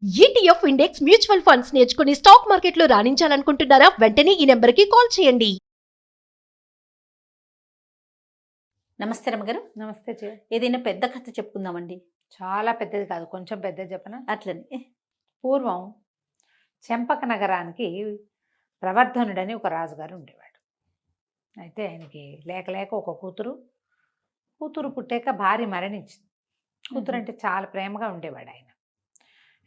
ETF index mutual funds నేర్చుకుని stock మార్కెట్లో రాణించాలనుకుంటున్నారా? వెంటనే ఈ నెంబర్కి కాల్ చేయండి. నమస్తే రమ్మగారు. నమస్తే చే ఏదైనా పెద్ద కథ చెప్పుకుందామండి. చాలా పెద్దది కాదు, కొంచెం పెద్దది చెప్పనా? అట్లని పూర్వం చెంపక నగరానికి ప్రవర్ధనుడని ఒక రాజుగారు ఉండేవాడు. అయితే ఆయనకి లేక లేక ఒక కూతురు పుట్టాక భార్య మరణించింది. కూతురు అంటే చాలా ప్రేమగా ఉండేవాడు ఆయన.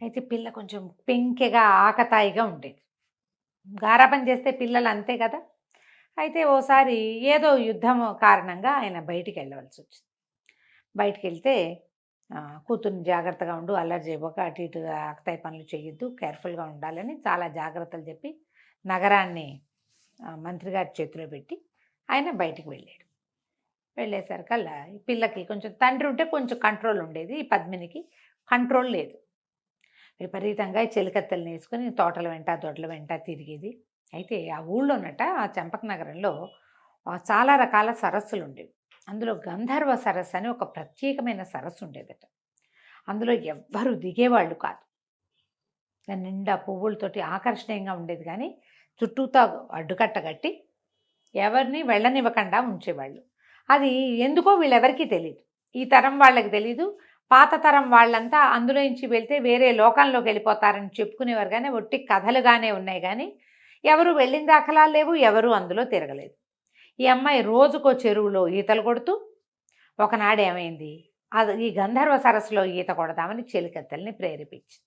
అయితే పిల్ల కొంచెం పెంకెగా ఆకతాయిగా ఉండేది. గారాబం చేస్తే పిల్లలు అంతే కదా. అయితే ఓసారి ఏదో యుద్ధం కారణంగా ఆయన బయటికి వెళ్ళవలసి వచ్చింది. బయటికి వెళ్తే కూతుర్ని జాగ్రత్తగా ఉండు, అల్లరి చేయబోక, అటు ఇటు ఆకతాయి పనులు చేయొద్దు, కేర్ఫుల్గా ఉండాలని చాలా జాగ్రత్తలు చెప్పి నగరాన్ని మంత్రి గారి చేతిలో పెట్టి ఆయన బయటికి వెళ్ళాడు. వెళ్ళేసరికల్లా ఈ పిల్లకి కొంచెం తండ్రి ఉంటే కొంచెం కంట్రోల్ ఉండేది, ఈ పద్మినికి కంట్రోల్ లేదు. విపరీతంగా చెలికత్తెలు వేసుకొని తోటల వెంట దొడ్ల వెంట తిరిగేది. అయితే ఆ ఊళ్ళోనట, ఆ చెంపక నగరంలో చాలా రకాల సరస్సులు ఉండేవి. అందులో గంధర్వ సరస్సు అని ఒక ప్రత్యేకమైన సరస్సు ఉండేదట. అందులో ఎవ్వరు దిగేవాళ్ళు కాదు. దాని నిండా పువ్వులతోటి ఆకర్షణీయంగా ఉండేది, కానీ చుట్టూతో అడ్డుకట్ట కట్టి ఎవరిని వెళ్ళనివ్వకుండా ఉంచేవాళ్ళు. అది ఎందుకో వీళ్ళెవరికీ తెలియదు. ఈ తరం వాళ్ళకి తెలీదు. పాత తరం వాళ్ళంతా అందులోంచి వెళ్తే వేరే లోకంలోకి వెళ్ళిపోతారని చెప్పుకునేవారు, కానీ ఒట్టి కథలుగానే ఉన్నాయి, కానీ ఎవరు వెళ్ళిన దాఖలాలు లేవు, ఎవరు అందులో తిరగలేదు. ఈ అమ్మాయి రోజుకో చెరువులో ఈతలు కొడుతూ, ఒకనాడు ఏమైంది, అది ఈ గంధర్వ సరస్సులో ఈత కొడదామని చెలికత్తెల్ని ప్రేరేపించింది.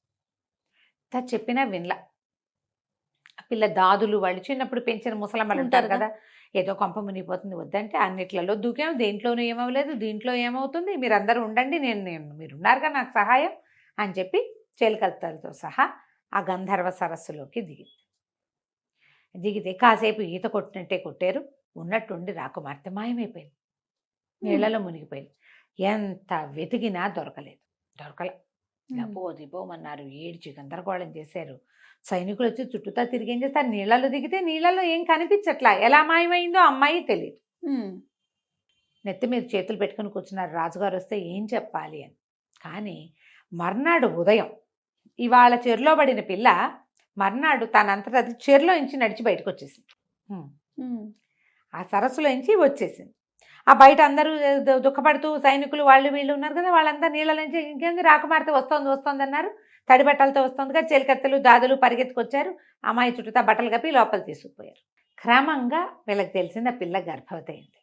చెప్పినా వినలా. పిల్ల దాదులు వాళ్ళు చిన్నప్పుడు పెంచిన ముసలమ్మలు ఉంటారు కదా, ఏదో కొంప మునిగిపోతుంది వద్దంటే అన్నిట్లలో దూకాం, దేంట్లోనూ ఏమవ్వలేదు, దీంట్లో ఏమవుతుంది, మీరందరూ ఉండండి, మీరున్నారుగా నాకు సహాయం అని చెప్పి చెలికత్తెలతో సహా ఆ గంధర్వ సరస్సులోకి దిగితే కాసేపు ఈత కొట్టినట్టే కొట్టారు. ఉన్నట్టుండి రాకుమార్తె మాయమైపోయింది, నీళ్లలో మునిగిపోయింది. ఎంత వెతికినా దొరకలే. పోమన్నారు, ఏడ్చి గందరగోళం చేశారు. సైనికులు వచ్చి చుట్టూతా తిరిగి ఏం చేస్తారు, నీళ్ళలో దిగితే నీళ్ళలో ఏం కనిపించట్లా, ఎలా మాయమైందో అమ్మాయి తెలియదు. నెత్తి మీద చేతులు పెట్టుకుని కూర్చున్నారు. రాజుగారు వస్తే ఏం చెప్పాలి అని. కానీ మర్నాడు ఉదయం ఇవాళ చెరులో పడిన పిల్ల మర్నాడు తనంతట అది చెరులో ఇంచి నడిచి బయటకు వచ్చేసింది. ఆ సరస్సులో ఇంచి వచ్చేసింది. ఆ బయట అందరూ దుఃఖపడుతూ సైనికులు వాళ్ళు వీళ్ళు ఉన్నారు కదా, వాళ్ళంతా నీళ్ళ నుంచి ఇంకేంది రాకుమార్తె వస్తుంది అన్నారు. తడి బట్టలతో వస్తుందిగా చెలికత్తెలు దాదులు పరిగెత్తుకొచ్చారు. అమ్మాయి చుట్టూతా బట్టలు కప్పి లోపల తీసుకుపోయారు. క్రమంగా వీళ్ళకి తెలిసింది, ఆ పిల్ల గర్భవతి అయింది.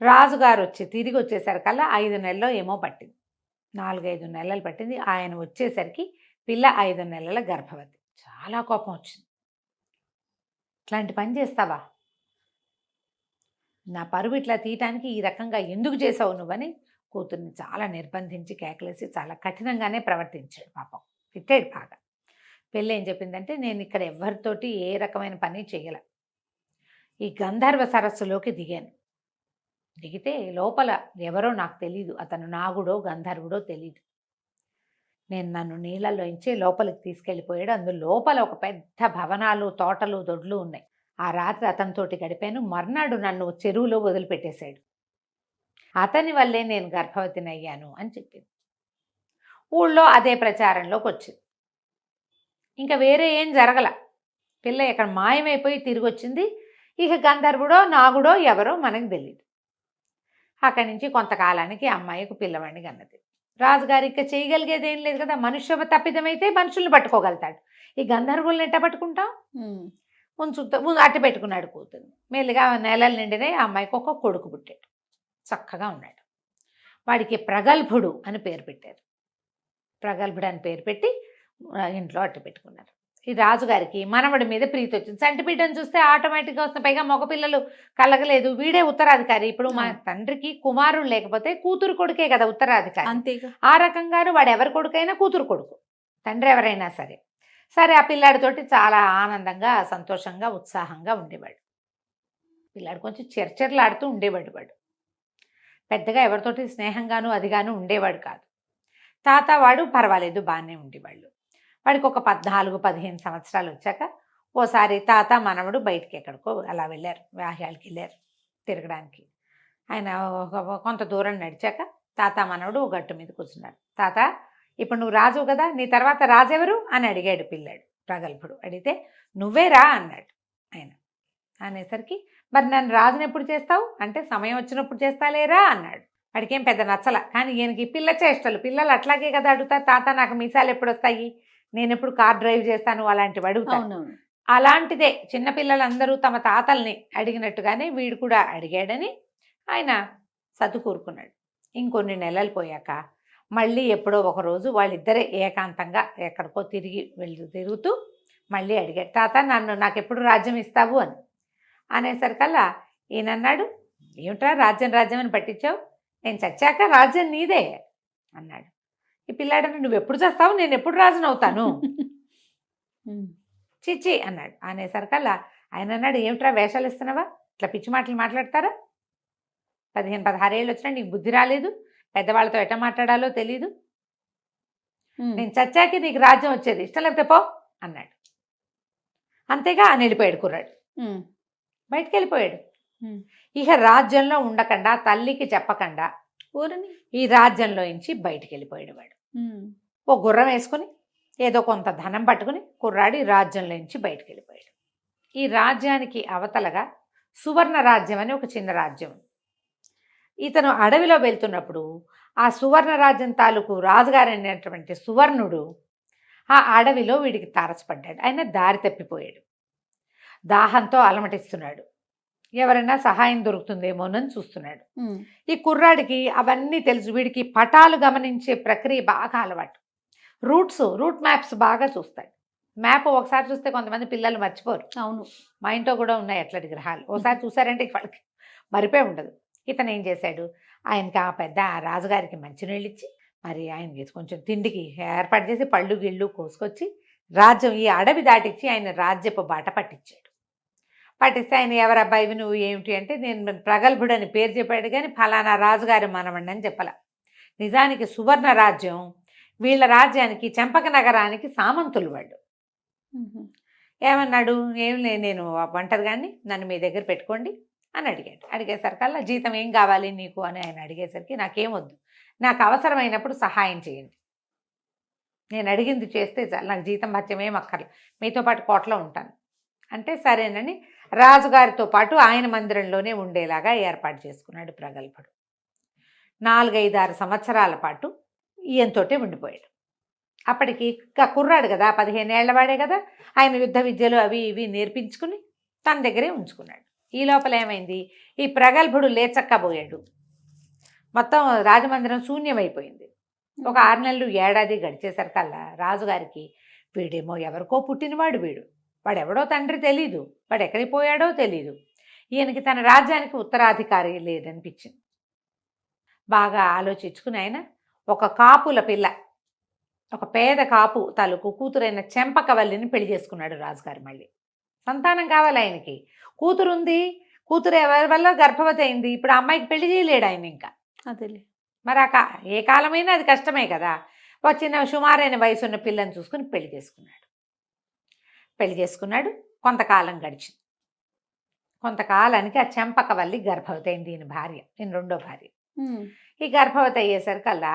రాజుగారు తిరిగి వచ్చేసరికల్లా 5 నెలల్లో ఏమో పట్టింది, 4-5 నెలలు పట్టింది. ఆయన వచ్చేసరికి పిల్ల 5 నెలల గర్భవతి. చాలా కోపం వచ్చింది. ఇట్లాంటి పని చేస్తావా, నా పరువు ఇట్లా తీయటానికి ఈ రకంగా ఎందుకు చేసావు నువ్వని కూతుర్ని చాలా నిర్బంధించి కేకలేసి చాలా కఠినంగానే ప్రవర్తించాడు. పాపం తిట్టాడు బాగా. పెళ్ళి ఏం చెప్పిందంటే, నేను ఇక్కడ ఎవరితోటి ఏ రకమైన పని చేయలే, ఈ గంధర్వ సరస్సులోకి దిగాను. దిగితే లోపల ఎవరో నాకు తెలీదు, అతను నాగుడో గంధర్వుడో తెలీదు. నన్ను నీళ్ళలోంచి లోపలికి తీసుకెళ్ళిపోయాడు. అందులో లోపల ఒక పెద్ద భవనాలు, తోటలు, దొడ్లు ఉన్నాయి. ఆ రాత్రి అతనితోటి గడిపాను. మర్నాడు నన్ను చెరువులో వదిలిపెట్టేశాడు. అతని వల్లే నేను గర్భవతిని అయ్యాను అని చెప్పింది. ఊళ్ళో అదే ప్రచారంలోకి వచ్చింది. ఇంకా వేరే ఏం జరగల. పిల్ల ఇక్కడ మాయమైపోయి తిరిగి వచ్చింది. ఇక గంధర్వుడో నాగుడో ఎవరో మనకు తెలియదు. అక్కడి నుంచి కొంతకాలానికి అమ్మాయికి పిల్లవాడిని కన్నది. రాజుగారు ఇక చేయగలిగేది ఏం లేదు కదా, మనుష్య తప్పిదమైతే మనుషుల్ని పట్టుకోగలుగుతాడు, ఈ గంధర్వుల్ని ఎట్ట పట్టుకుంటాం, అట్టు పెట్టుకున్నాడు కూతుర్ని. మెల్లిగా నెలలు నిండినే ఆ అమ్మాయికి ఒక కొడుకు పుట్టాడు. చక్కగా ఉన్నాడు. వాడికి ప్రగల్భుడు అని పేరు పెట్టారు. ప్రగల్భుడు అని పేరు పెట్టి ఇంట్లో అట్టు పెట్టుకున్నారు. ఈ రాజుగారికి మనవడి మీద ప్రీతి వచ్చింది. చంటి బిడ్డను చూస్తే ఆటోమేటిక్గా వస్తుంది. పైగా మగపిల్లలు కలగలేదు, వీడే ఉత్తరాధికారి. ఇప్పుడు మా తండ్రికి కుమారుడు లేకపోతే కూతురు కొడుకే కదా ఉత్తరాధికారి. అంతేగా. ఆ రకంగాను వాడు ఎవరి కొడుకైనా కూతురు కొడుకు, తండ్రి ఎవరైనా సరే. ఆ పిల్లాడితోటి చాలా ఆనందంగా, సంతోషంగా, ఉత్సాహంగా ఉండేవాడు. పిల్లాడు కొంచెం చెర్చెర్లాడుతూ ఉండేవాడు. వాడు పెద్దగా ఎవరితోటి స్నేహంగాను అదిగాను ఉండేవాడు కాదు. తాత వాడు పర్వాలేదు, బాగానే ఉండేవాళ్ళు. వాడికి ఒక 14-15 సంవత్సరాలు వచ్చాక ఓసారి తాత మనవడు బయటికి ఎక్కడికో అలా వెళ్ళారు, వ్యాహ్యాలకి వెళ్ళారు తిరగడానికి. ఆయన కొంత దూరం నడిచాక తాత మనవడు గట్టు మీద కూర్చున్నారు. తాత, ఇప్పుడు నువ్వు రాజు కదా, నీ తర్వాత రాజెవరు అని అడిగాడు పిల్లాడు ప్రగల్భుడు. అడిగితే నువ్వే రా అన్నాడు ఆయన. అనేసరికి మరి నన్ను రాజుని ఎప్పుడు చేస్తావు అంటే సమయం వచ్చినప్పుడు చేస్తాలేరా అన్నాడు. వాడికేం పెద్ద నచ్చల. కానీ ఈయనకి పిల్ల చేష్టలు, పిల్లలు అట్లాగే కదా అడుగుతారు, తాత నాకు మీసాలు ఎప్పుడు వస్తాయి, నేను ఎప్పుడు కార్ డ్రైవ్ చేస్తాను అలాంటివి అడుగుతాను. అవునవును. అలాంటిదే చిన్నపిల్లలందరూ తమ తాతల్ని అడిగినట్టుగానే వీడు కూడా అడిగాడని ఆయన సర్దుకూరుకున్నాడు. ఇంకొన్ని నెలలు పోయాక మళ్ళీ ఎప్పుడో ఒకరోజు వాళ్ళిద్దరే ఏకాంతంగా ఎక్కడికో తిరుగుతూ మళ్ళీ అడిగాడు, తాత నాకు ఎప్పుడు రాజ్యం ఇస్తావు అని. అనేసరికల్లా ఈయన అన్నాడు, ఏమిట్రా రాజ్యం అని పట్టించావు, నేను చచ్చాక రాజ్యం నీదే అన్నాడు. ఈ పిల్లాడని నువ్వు ఎప్పుడు చేస్తావు, నేను ఎప్పుడు రాజును అవుతాను, చిచ్చి అన్నాడు. అనేసరికల్లా ఆయన అన్నాడు, ఏమిట్రా వేషాలు ఇస్తున్నావా, ఇట్లా పిచ్చి మాటలు మాట్లాడతారా, 15-16 ఏళ్ళు వచ్చినా నీకు బుద్ధి రాలేదు, పెద్దవాళ్ళతో ఎట్లా మాట్లాడాలో తెలీదు, నేను చచ్చాకే నీకు రాజ్యం వచ్చేది, ఇష్టం లేకపోతే పో అన్నాడు. అంతేగా అని వెళ్ళిపోయాడు కుర్రాడు, బయటికి వెళ్ళిపోయాడు. ఇక రాజ్యంలో ఉండకుండా తల్లికి చెప్పకుండా ఊరని ఈ రాజ్యంలో నుంచి బయటికి వెళ్ళిపోయాడు వాడు. ఓ గుర్రం వేసుకుని ఏదో కొంత ధనం పట్టుకుని కుర్రాడు ఈ రాజ్యంలో నుంచి బయటికి వెళ్ళిపోయాడు. ఈ రాజ్యానికి అవతలగా సువర్ణ రాజ్యం అని ఒక చిన్న రాజ్యం. ఇతను అడవిలో వెళ్తున్నప్పుడు ఆ సువర్ణ రాజ్యం తాలూకు రాజుగారు అయినటువంటి సువర్ణుడు ఆ అడవిలో వీడికి తారసపడ్డాడు. ఆయన దారి తప్పిపోయాడు, దాహంతో అలమటిస్తున్నాడు, ఎవరైనా సహాయం దొరుకుతుందేమోనని చూస్తున్నాడు. ఈ కుర్రాడికి అవన్నీ తెలుసు, వీడికి పటాలు గమనించే ప్రక్రియ బాగా అలవాటు, రూట్ మ్యాప్స్ బాగా చూస్తాడు. మ్యాప్ ఒకసారి చూస్తే కొంతమంది పిల్లలు మర్చిపోరు. అవును, మా ఇంట్లో కూడా ఉన్నాయి అట్లాంటి గ్రహాలు. ఒకసారి చూసారంటే వాళ్ళకి మరిపే ఉండదు. ఇతను ఏం చేశాడు, ఆయనకి ఆ పెద్ద రాజుగారికి మంచినీళ్ళు ఇచ్చి మరి ఆయనకి కొంచెం తిండికి ఏర్పాటు చేసి పళ్ళు గిళ్ళు కోసుకొచ్చి రాజ్యం ఈ అడవి దాటిచ్చి ఆయన రాజ్యపు బాట పట్టించాడు. పట్టిస్తే ఆయన ఎవరబ్బాయివి నువ్వు ఏమిటి అంటే నేను ప్రగల్భుడు అని పేరు చెప్పాడు, కానీ ఫలానా రాజుగారి మనవండి అని చెప్పాల. నిజానికి సువర్ణ రాజ్యం వీళ్ళ రాజ్యానికి చెంపక నగరానికి సామంతులు వాళ్ళు. ఏమన్నాడు, నేను వంటది కానీ నన్ను మీ దగ్గర పెట్టుకోండి అని అడిగాడు. అడిగేసరికల్లా జీతం ఏం కావాలి నీకు అని ఆయన అడిగేసరికి నాకేం వద్దు, నాకు అవసరమైనప్పుడు సహాయం చేయండి, నేను అడిగింది చేస్తే చాలు, నాకు జీతం భత్యం ఏం అక్కర్లేదు, మీతో పాటు కోటలో ఉంటాను అంటే సరేనని రాజుగారితో పాటు ఆయన మందిరంలోనే ఉండేలాగా ఏర్పాటు చేసుకున్నాడు ప్రగల్భుడు. 4-5-6 సంవత్సరాల పాటు ఈయనతోటే ఉండిపోయాడు. అప్పటికి కుర్రాడు కదా, 15 ఏళ్ల వాడే కదా, ఆయన యుద్ధ విద్యలు అవి ఇవి నేర్పించుకుని తన దగ్గరే ఉంచుకున్నాడు. ఈ లోపల ఏమైంది, ఈ ప్రగల్భుడు లేచక్కబోయాడు, మొత్తం రాజమందిరం శూన్యమైపోయింది. ఒక 6 నెలలు ఏడాది గడిచేసరికల్లా రాజుగారికి వీడేమో ఎవరికో పుట్టినవాడు, వాడెవడో తండ్రి తెలీదు, వాడు ఎక్కడికి పోయాడో తెలీదు, ఈయనకి తన రాజ్యానికి ఉత్తరాధికారి లేదనిపించింది. బాగా ఆలోచించుకుని ఆయన ఒక కాపుల పిల్ల, ఒక పేద కాపు తాలూకు కూతురైన చెంపకవల్లిని పెళ్లి చేసుకున్నాడు రాజుగారు. మళ్ళీ సంతానం కావాలి ఆయనకి, కూతురు ఉంది, కూతురు ఎవరి వల్ల గర్భవతి అయింది, ఇప్పుడు ఆ అమ్మాయికి పెళ్లి చేయలేడు ఆయన ఇంకా. అదేలే మరి ఏ కాలమైనా అది కష్టమే కదా. ఒక చిన్న సుమారైన వయసు ఉన్న పిల్లని చూసుకుని పెళ్లి చేసుకున్నాడు. కొంతకాలం గడిచింది. కొంతకాలానికి ఆ చెంపకవల్లి గర్భవతి అయింది, ఈయన భార్య, ఈయన రెండో భార్య. ఈ గర్భవతి అయ్యేసరికల్లా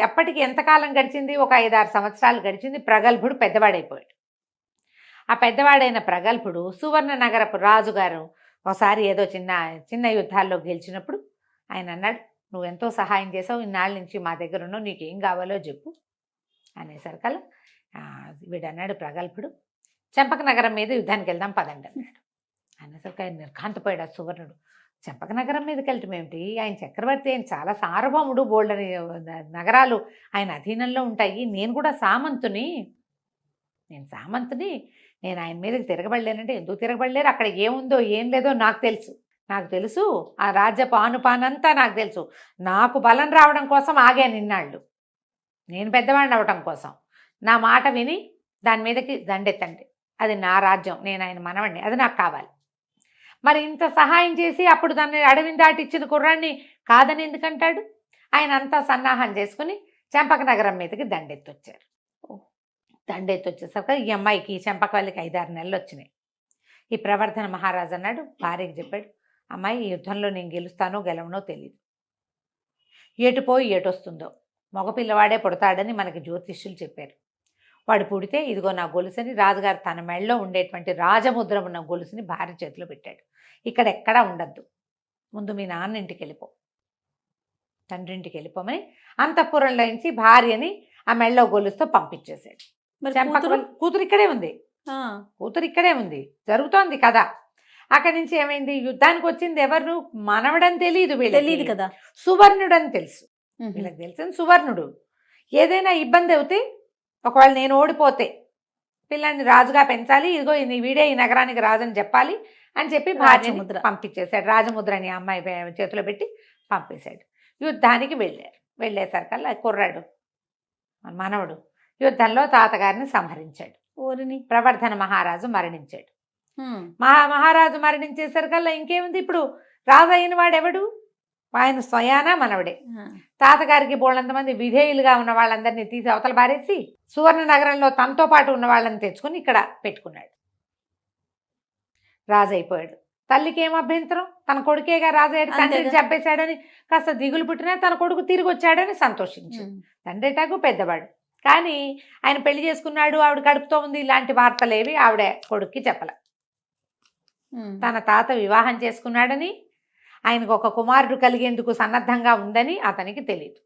అప్పటికి ఎంతకాలం గడిచింది, ఒక 5-6 సంవత్సరాలు గడిచింది. ప్రగల్భుడు పెద్దవాడైపోయాడు. ఆ పెద్దవాడైన ప్రగల్భుడు సువర్ణ నగరపు రాజుగారు ఒకసారి ఏదో చిన్న యుద్ధాల్లో గెలిచినప్పుడు ఆయన అన్నాడు, నువ్వు ఎంతో సహాయం చేసావు, ఇన్నాళ్ళ నుంచి మా దగ్గర ఉన్నావు, నీకు ఏం కావాలో చెప్పు అనేసరికల్లా వీడన్నాడు ప్రగల్భుడు, చెంపక నగరం మీద యుద్ధానికి వెళ్దాం పదండి అన్నాడు. అనేసరికి ఆయన నిర్ఘాంతపోయాడు. ఆ సువర్ణుడు చెంపక నగరం మీదకి వెళ్ళటం ఏమిటి, ఆయన చక్రవర్తి, ఆయన చాలా సార్వభౌముడు, బోల్డని నగరాలు ఆయన అధీనంలో ఉంటాయి, నేను కూడా సామంతుని, నేను ఆయన మీదకి తిరగబడలేనంటే ఎందుకు తిరగబడలేరు, అక్కడ ఏముందో ఏం లేదో నాకు తెలుసు, ఆ రాజ్యపు ఆనుపానంతా నాకు తెలుసు, నాకు బలం రావడం కోసం ఆగాను ఇన్నాళ్ళు, నేను పెద్దవాడిని అవటం కోసం, నా మాట విని దాని మీదకి దండెత్తండి, అది నా రాజ్యం, నేను ఆయన మనవడిని, అది నాకు కావాలి. మరి ఇంత సహాయం చేసి అప్పుడు దాన్ని అడవిని దాటిచ్చిన కుర్రాన్ని కాదని ఎందుకంటాడు. ఆయన అంతా సన్నాహం చేసుకుని చెంపక నగరం మీదకి దండెత్తొచ్చారు. దండెత్తొచ్చేసరికి ఈ అమ్మాయికి చెంపకవల్లికి 5-6 నెలలు వచ్చినాయి. ఈ ప్రవర్ధన మహారాజు అన్నాడు, భార్యకి చెప్పాడు, అమ్మాయి ఈ యుద్ధంలో నేను గెలుస్తానో గెలవనో తెలియదు, ఎటు పోయి ఎటు వస్తుందో, మగపిల్లవాడే పుడతాడని మనకి జ్యోతిష్యులు చెప్పారు. వాడు పుడితే ఇదిగో నా గొలుసుని రాజుగారు తన మెడలో ఉండేటువంటి రాజముద్ర ఉన్న గొలుసుని భార్య చేతిలో పెట్టాడు. ఇక్కడ ఎక్కడా ఉండద్దు, ముందు మీ నాన్న ఇంటికి వెళ్ళిపో, తండ్రింటికి వెళ్ళిపోమని అంతఃపురంలో నుంచి భార్యని ఆ మెడలో గొలుసుతో పంపించేశాడు. మరి చెంపక కూతురు? కూతురు ఇక్కడే ఉంది, ఆ, కూతురు ఇక్కడే ఉంది, జరుగుతోంది కదా. అక్కడి నుంచి ఏమైంది, యుద్ధానికి వచ్చింది ఎవరు, మనవడని తెలియదు తెలియదు వీళ్ళకి, కదా. సువర్ణుడు అని తెలుసు. ఉహు. వీళ్ళకి తెలిసింది సువర్ణుడు. ఏదైనా ఇబ్బంది అవుతే, ఒకవేళ నేను ఓడిపోతే పిల్లాన్ని రాజుగా పెంచాలి, ఇదిగో వీడే ఈ నగరానికి రాజని చెప్పాలి అని చెప్పి భార్యని రాజముద్ర. పంపించేశాడు. రాజముద్రని అమ్మాయి చేతిలో పెట్టి పంపేశాడు. యుద్ధానికి వెళ్ళారు. వెళ్ళేసరికల్లా కుర్రాడు మనవడు యుద్ధంలో తాతగారిని సంహరించాడు. ఓరిని. ప్రవర్ధన మహారాజు మరణించాడు. ఉమ్. మహారాజు మరణించేసరికల్లా ఇంకేముంది, ఇప్పుడు రాజు అయిన వాడెవడు, ఆయన స్వయాన మనవడే. ఆ. తాతగారికి బోళ్ళంతమంది విధేయులుగా ఉన్న వాళ్ళందరినీ తీసి అవతల పారేసి సువర్ణ నగరంలో తనతో పాటు ఉన్న వాళ్ళని తెచ్చుకొని ఇక్కడ పెట్టుకున్నాడు. రాజు అయిపోయాడు. తల్లికి ఏం అభ్యంతరం, తన కొడుకేగా రాజు అయ్యాడు, తండ్రిని అంతేగా. చంపేశాడని కాస్త దిగులు పుట్టినా తన కొడుకు తిరిగి వచ్చాడని సంతోషించు. ఉమ్. తండ్రి ఎటాకు పెద్దవాడు, కానీ ఆయన పెళ్లి చేసుకున్నాడు, ఆవిడ కడుపుతో ఉంది, ఇలాంటి వార్తలేవి ఆవిడ కొడుక్కి చెప్పల. ఉమ్. తన తాత వివాహం చేసుకున్నాడని, ఆయనకు ఒక కుమారుడు కలిగేందుకు సన్నద్ధంగా ఉందని అతనికి తెలియదు.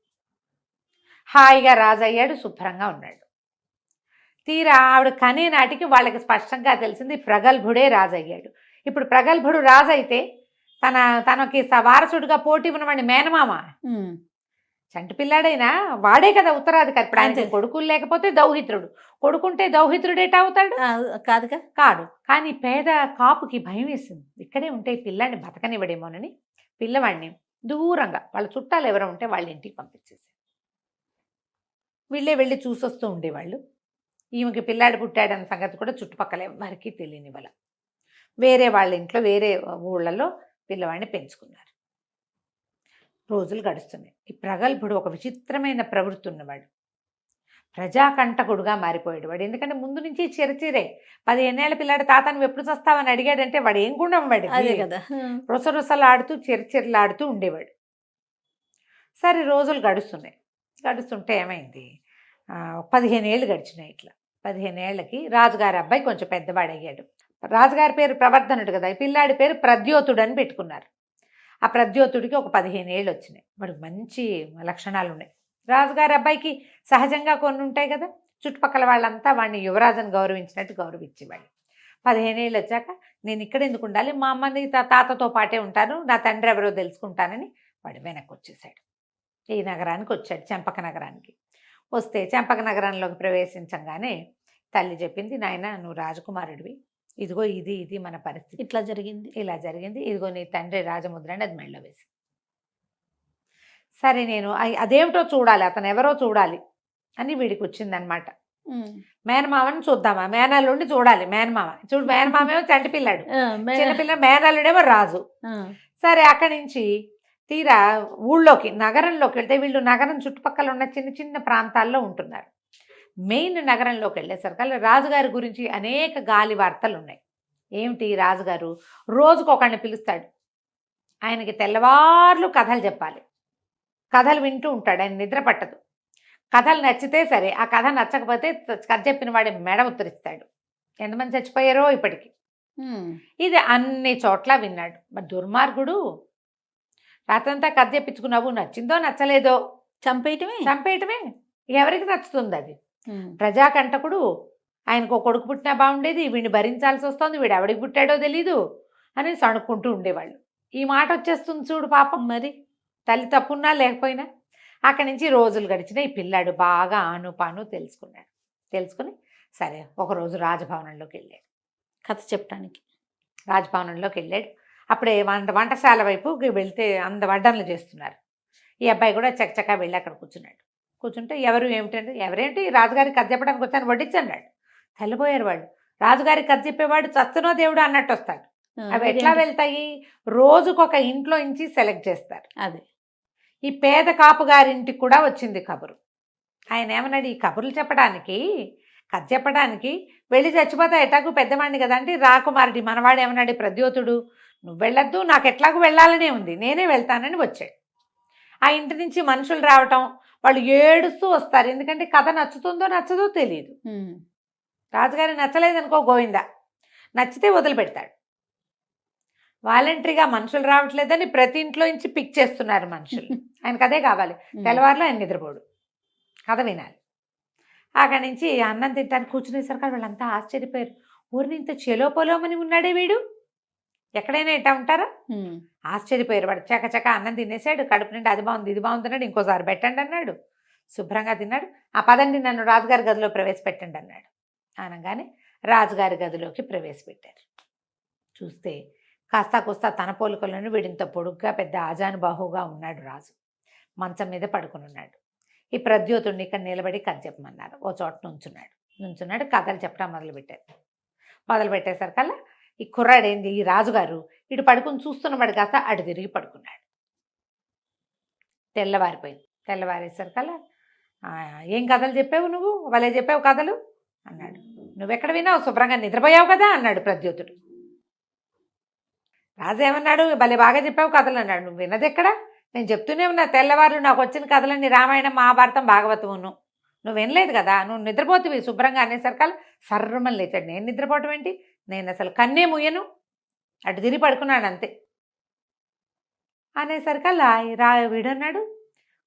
హాయిగా రాజయ్యాడు, శుభ్రంగా ఉన్నాడు. తీరా ఆవిడ కనే నాటికి వాళ్ళకి స్పష్టంగా తెలిసింది ప్రగల్భుడే రాజయ్యాడు. ఇప్పుడు ప్రగల్భుడు రాజైతే తనకి వారసుడిగా పోటీ ఉన్నవాడిని మేనమామ, ఉమ్. చంటి పిల్లాడైనా వాడే కదా ఉత్తరాధికారి. ఇప్పుడు ఆయనకి అంతే. కొడుకులు లేకపోతే దౌహిత్రుడు, కొడుకుంటే దౌహిత్రుడేటా అవుతాడు, ఆ, కాదుగా. కాడు. కానీ పేద కాపుకి భయం వేసింది, ఇక్కడే ఉంటే ఈ పిల్లాడిని బతకనివ్వడేమోనని పిల్లవాడిని దూరంగా వాళ్ళ చుట్టాలు ఎవరో ఉంటే వాళ్ళ ఇంటికి పంపించేసారు. వీళ్ళే వెళ్ళి చూసొస్తూ ఉండేవాళ్ళు. ఈమెకి పిల్లాడు పుట్టాడన్న సంగతి కూడా చుట్టుపక్కల ఎవరికీ తెలియనివ్వాల. వేరే వాళ్ళ ఇంట్లో వేరే ఊళ్ళల్లో పిల్లవాడిని పెంచుకున్నారు. రోజులు గడుస్తున్నాయి. ఈ ప్రగల్భుడు ఒక విచిత్రమైన ప్రవృత్తి ఉన్నవాడు, ప్రజాకంటకుడుగా మారిపోయాడు వాడు. ఎందుకంటే ముందు నుంచి చిరచిరే 15 ఏళ్ల పిల్లాడు తాత నువ్వు ఎప్పుడు చస్తావని అడిగాడంటే వాడు ఏం గుండం వాడు, అదే కదా. రుసరుసలాడుతూ చిరచిరలాడుతూ ఉండేవాడు. సరే రోజులు గడుస్తున్నాయి. గడుస్తుంటే ఏమైంది, 15 ఏళ్ళు గడిచినాయి. ఇట్లా 15 ఏళ్ళకి రాజుగారి అబ్బాయి కొంచెం పెద్దవాడు అయ్యాడు. రాజుగారి పేరు ప్రవర్ధనుడు కదా, ఈ పిల్లాడి పేరు ప్రద్యోతుడు అని పెట్టుకున్నారు. ఆ ప్రద్యోతుడికి ఒక 15 ఏళ్ళు వచ్చినాయి. వాడికి మంచి లక్షణాలు ఉన్నాయి. రాజుగారి అబ్బాయికి సహజంగా కొన్ని ఉంటాయి కదా, చుట్టుపక్కల వాళ్ళంతా వాడిని యువరాజుని గౌరవించినట్టు గౌరవించేవాడు. 15 ఏళ్ళు వచ్చాక నేను ఇక్కడ ఎందుకు ఉండాలి, మా అమ్మని తాతతో పాటే ఉంటాను, నా తండ్రి ఎవరో తెలుసుకుంటానని వాడు వెనక్కి వచ్చేసాడు. ఈ నగరానికి వచ్చాడు, చెంపక నగరానికి. వస్తే చెంపక నగరంలోకి ప్రవేశించగానే తల్లి చెప్పింది, నాయన నువ్వు రాజకుమారుడివి, ఇదిగో ఇది మన పరిస్థితి, ఇట్లా జరిగింది. ఇలా జరిగింది, ఇదిగో నీ తండ్రి రాజముద్ర అని అది మెళ్ళ వేసి. సరే నేను అదేమిటో చూడాలి, అతను ఎవరో చూడాలి అని వీడికి వచ్చిందనమాట. ఉమ్. మేనమామని చూద్దామా, మేనల్లుండి చూడాలి. మేనమామ చూడు, మేనమామేమో చంటి పిల్లాడు, ఆ, చిన్నపిల్ల, మేనల్లుడేమో రాజు. ఆ. సరే అక్కడి నుంచి తీరా ఊళ్ళోకి నగరంలోకి వెళ్తే, వీళ్ళు నగరం చుట్టుపక్కల ఉన్న చిన్న చిన్న ప్రాంతాల్లో ఉంటున్నారు. మెయిన్ నగరంలోకి వెళ్ళేసరికి రాజుగారి గురించి అనేక గాలి వార్తలు ఉన్నాయి. ఏమిటి, రాజుగారు రోజుకు ఒకరిని పిలుస్తాడు, ఆయనకి తెల్లవార్లు కథలు చెప్పాలి, కథలు వింటూ ఉంటాడు, ఆయన నిద్ర పట్టదు. కథలు నచ్చితే సరే, ఆ కథ నచ్చకపోతే కథ చెప్పిన వాడి మెడ ఉత్తరిస్తాడు. ఎంతమంది చచ్చిపోయారో ఇప్పటికి. ఉమ్. ఇది అన్ని చోట్ల విన్నాడు. మరి దుర్మార్గుడు రాత్రంతా కథ చెప్పించుకున్నావు, నచ్చిందో నచ్చలేదో చంపేయటమే. ఎవరికి నచ్చుతుంది అది? ఉమ్. ప్రజాకంటకుడు, ఆయనకు ఒక కొడుకు పుట్టినా బాగుండేది, వీడిని భరించాల్సి వస్తుంది, వీడు ఎవడికి పుట్టాడో తెలీదు అని సణుక్కుంటూ ఉండేవాళ్ళు. ఈ మాట వచ్చేస్తుంది చూడు పాపం. మరి తల్లి తప్పున్నా లేకపోయినా. అక్కడి నుంచి రోజులు గడిచిన ఈ పిల్లాడు బాగా ఆనుపాను తెలుసుకుని సరే ఒకరోజు రాజభవనంలోకి వెళ్ళాడు, కథ చెప్పడానికి. రాజభవనంలోకి వెళ్ళాడు. అప్పుడే వంటశాల వైపు వెళ్తే వడ్డనలు చేస్తున్నారు. ఈ అబ్బాయి కూడా చకచకా వెళ్ళి అక్కడ కూర్చుంటే ఎవరేంటి రాజుగారికి కథ చెప్పడానికి వచ్చాను, వడ్డించన్నాడు. తెల్లబోయారు వాళ్ళు. రాజుగారికి కథ చెప్పేవాడు చస్తునో దేవుడు అన్నట్టు వస్తాడు. అవి ఎట్లా వెళ్తాయి, రోజుకొక ఇంట్లో నుంచి సెలెక్ట్ చేస్తారు. అదే ఈ పేద కాపు గారింటికి కూడా వచ్చింది కబురు. ఆయన ఏమన్నాడు, ఈ కబుర్లు చెప్పడానికి కథ చెప్పడానికి వెళ్ళి చచ్చిపోతా ఎట్లాగూ పెద్దవాడిని కదా అంటే, రాకుమారుడి మనవాడు ఏమన్నాడు, ప్రద్యోతుడు నువ్వు వెళ్ళొద్దు, నాకు ఎట్లాగూ వెళ్ళాలనే ఉంది, నేనే వెళ్తానని వచ్చాడు. ఆ ఇంటి నుంచి మనుషులు రావటం, వాళ్ళు ఏడుస్తూ వస్తారు. ఎందుకంటే కథ నచ్చుతుందో నచ్చదో తెలియదు. రాజుగారి నచ్చలేదనుకో గోవిందా, నచ్చితే వదిలిపెడతాడు. వాలంటరీగా మనుషులు రావట్లేదని ప్రతి ఇంట్లో నుంచి పిక్ చేస్తున్నారు మనుషులు. ఆయనకు అదే కావాలి. తెల్లవారులో ఆయన నిద్రపోడు, కథ వినాలి. అక్కడి నుంచి అన్నం తింటానికి కూర్చునేసరికి వాళ్ళంతా ఆశ్చర్యపోయారు. ఊరిని ఇంత చెలోపలోమని ఉన్నాడే వీడు, ఎక్కడైనా ఇట్టా ఉంటారా? ఆశ్చర్యపోయారు. వాడు చకచక అన్నం తినేసాడు. కడుపు నిండి అది బాగుంది ఇది బాగుంది అన్నాడు. ఇంకోసారి పెట్టండి అన్నాడు. శుభ్రంగా తిన్నాడు. ఆ పదండి నన్ను రాజుగారి గదిలో ప్రవేశపెట్టండి అన్నాడు. అనగానే రాజుగారి గదిలోకి ప్రవేశపెట్టారు. చూస్తే కాస్తా కూస్తా తన పోలికలను వీడింత పొడుగ్గా పెద్ద ఆజానుబాహుగా ఉన్నాడు రాజు. మంచం మీద పడుకుని ఉన్నాడు. ఈ ప్రద్యోతుడిని ఇక్కడ నిలబడి కథ చెప్పమన్నారు. ఓ చోట నుంచున్నాడు. కథలు చెప్పడం మొదలుపెట్టేసరికల్లా ఈ కుర్రాడు ఏంది, ఈ రాజుగారు ఇటు పడుకుని చూస్తున్నవాడు కాస్త అటు తిరిగి పడుకున్నాడు. తెల్లవారేసరికల్లా ఏం కథలు చెప్పావు నువ్వు, వాళ్ళే చెప్పావు కథలు అన్నాడు. నువ్వెక్కడ విన్నావు, శుభ్రంగా నిద్రపోయావు కదా అన్నాడు ప్రద్యోతుడు. రాజు ఏమన్నాడు, భలే బాగా చెప్పావు కథలు అన్నాడు. నువ్వు విన్నది ఎక్కడ, నేను చెప్తూనే ఉన్నా తెల్లవారు నాకు వచ్చిన కథలన్నీ రామాయణం మహాభారతం భాగవతమును, నువ్వు వినలేదు కదా, నువ్వు నిద్రపోతువి శుభ్రంగా అనేసరికల్లా సర్రమని లేచాడు. నేను నిద్రపోవటం ఏంటి, నేను అసలు కన్నే ముయ్యను, అటు తిరిగి పడుకున్నాడు అంతే అనేసరికల్లా వీడన్నాడు,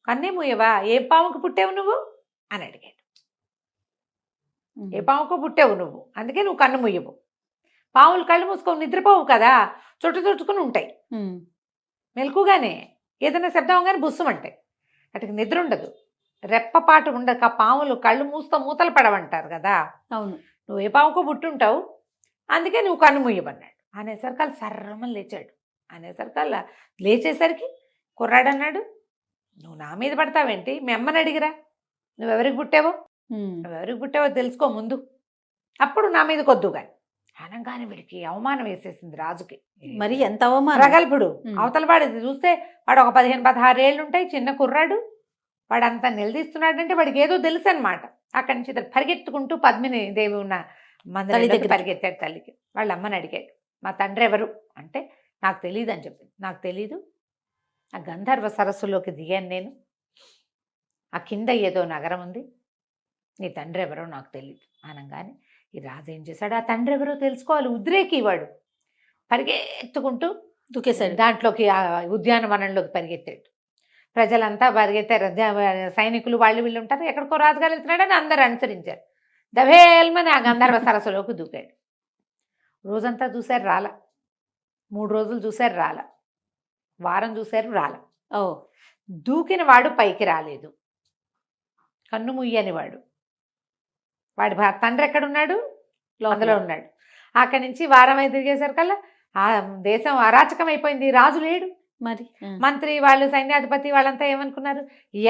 కన్నే ముయ్యవా, ఏ పాముకు పుట్టావు నువ్వు అని అడిగాడు. ఏ పాముకు పుట్టావు నువ్వు, అందుకే నువ్వు కన్ను ముయ్యవు. పాములు కళ్ళు మూసుకొని నిద్రపోవు కదా, చుట్టుకుని ఉంటాయి. మెలకుగానే ఏదైనా శబ్దం అవగానే బుస్సుమంటాయి. అటుకి నిద్ర ఉండదు, రెప్పపాటు ఉండక పాములు కళ్ళు మూతలు పడవంటారు కదా. అవును, నువ్వు ఏ పాముకో పుట్టుంటావు, అందుకే నువ్వు కన్ను ముయ్యమన్నాడు. అనేసరికల్లా సర్రమని లేచాడు. అనేసరికల్లా లేచేసరికి కుర్రాడు అన్నాడు, నువ్వు నా మీద పడతావేంటి, మీ అమ్మని అడిగిరా, నువ్వెవరికి పుట్టావో తెలుసుకో ముందు, అప్పుడు నా మీద కొద్దు కానీ. అనగానే వీడికి అవమానం వేసేసింది రాజుకి. మరి ఎంత అవమానం, ప్రగల్భుడు అవతల వాడు చూస్తే వాడు ఒక 15-16 ఏళ్ళు ఉంటాయి, చిన్న కుర్రాడు. వాడు అంతా నిలదీస్తున్నాడంటే వాడికి ఏదో తెలుసు అనమాట. అక్కడి నుంచి పరిగెత్తుకుంటూ పద్మిని దేవి ఉన్న మందిరానికి పరిగెత్తాడు. తల్లికి వాళ్ళ అమ్మని అడిగాడు, మా తండ్రి ఎవరు అంటే నాకు తెలియదు అని చెప్పింది. నాకు తెలీదు, ఆ గంధర్వ సరస్సులోకి దిగాను నేను, ఆ కింద ఏదో నగరం ఉంది, నీ తండ్రి ఎవరో నాకు తెలియదు అనగానే ఈ రాజు ఏం చేశాడు, ఆ తండ్రి ఎవరో తెలుసుకోవాలి. ఉద్రేకి వాడు పరిగెత్తుకుంటూ దూకేశాడు దాంట్లోకి, ఆ ఉద్యానవనంలోకి పరిగెత్తాడు. ప్రజలంతా పరిగెత్తారు, సైనికులు వాళ్ళు వీళ్ళు ఉంటారు. ఎక్కడికో రాజుగారు వెళ్తున్నాడని అందరూ అనుసరించారు. దవేల్మని ఆ గంధర్వ సరస్సులోకి దూకాడు. రోజంతా చూశారు రాల, 3 రోజులు చూశారు రాల, వారం చూశారు రాల. దూకిన వాడు పైకి రాలేదు, కన్ను ముయ్యని వాడు తండ్రి ఎక్కడున్నాడు, అందులో ఉన్నాడు. అక్కడి నుంచి వారం తిరిగేసరికల్లా ఆ దేశం అరాచకం అయిపోయింది. రాజు లేడు. మరి మంత్రి వాళ్ళు, సైన్యాధిపతి వాళ్ళంతా ఏమనుకున్నారు,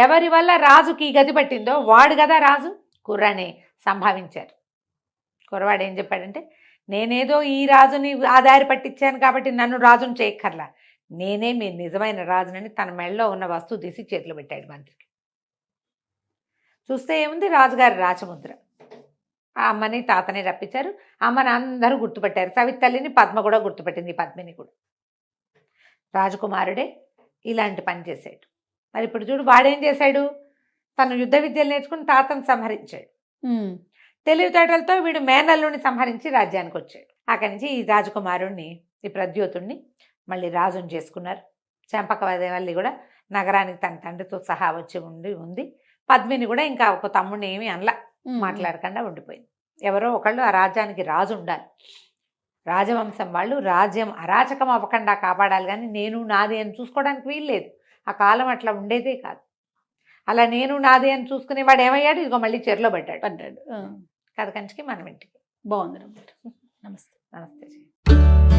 ఎవరి వల్ల రాజుకి గతి పట్టిందో వాడు కదా రాజు. కుర్రాని సంభావించారు. కుర్రవాడు ఏం చెప్పాడంటే, నేనేదో ఈ రాజుని ఆదారి పట్టించాను కాబట్టి నన్ను రాజుని చేయక్కర్లా, నేనే మీ నిజమైన రాజునని తన మెడలో ఉన్న వస్తువు తీసి చేతిలో పెట్టాడు మంత్రికి. చూస్తే ఏముంది, రాజుగారి రాచముద్ర. ఆ అమ్మని తాతని రప్పించారు. అమ్మని అందరూ గుర్తుపట్టారు. సవితల్లిని పద్మ కూడా గుర్తుపట్టింది, పద్మిని కూడా. రాజకుమారుడే ఇలాంటి పని చేశాడు. మరి ఇప్పుడు చూడు, వాడేం చేశాడు, తను యుద్ధ విద్యలు నేర్చుకుని తాతను సంహరించాడు. తెలివితేటలతో వీడు మేనల్లుని సంహరించి రాజ్యానికి వచ్చాడు. అక్కడి నుంచి ఈ రాజకుమారుణ్ణి, ఈ ప్రద్యోతుణ్ణి మళ్ళీ రాజుని చేసుకున్నారు. చంపకవల్లి కూడా నగరానికి తన తండ్రితో సహా వచ్చి ఉంది. పద్మిని కూడా ఇంకా ఒక తమ్ముడిని ఏమి అనలా, మాట్లాడకుండా ఉండిపోయింది. ఎవరో ఒకళ్ళు ఆ రాజ్యానికి రాజు ఉండాలి. రాజవంశం వాళ్ళు రాజ్యం అరాచకం అవ్వకుండా కాపాడాలి, కానీ నేను నాది అని చూసుకోవడానికి వీల్లేదు. ఆ కాలం అట్లా ఉండేదే కాదు. అలా నేను నాది అని చూసుకునేవాడు ఏమయ్యాడు, ఇదిగో మళ్ళీ చెరలో పడ్డాడు. కథ కంచికి మనం ఇంటికి. బాగుంది. నమస్తే. నమస్తే.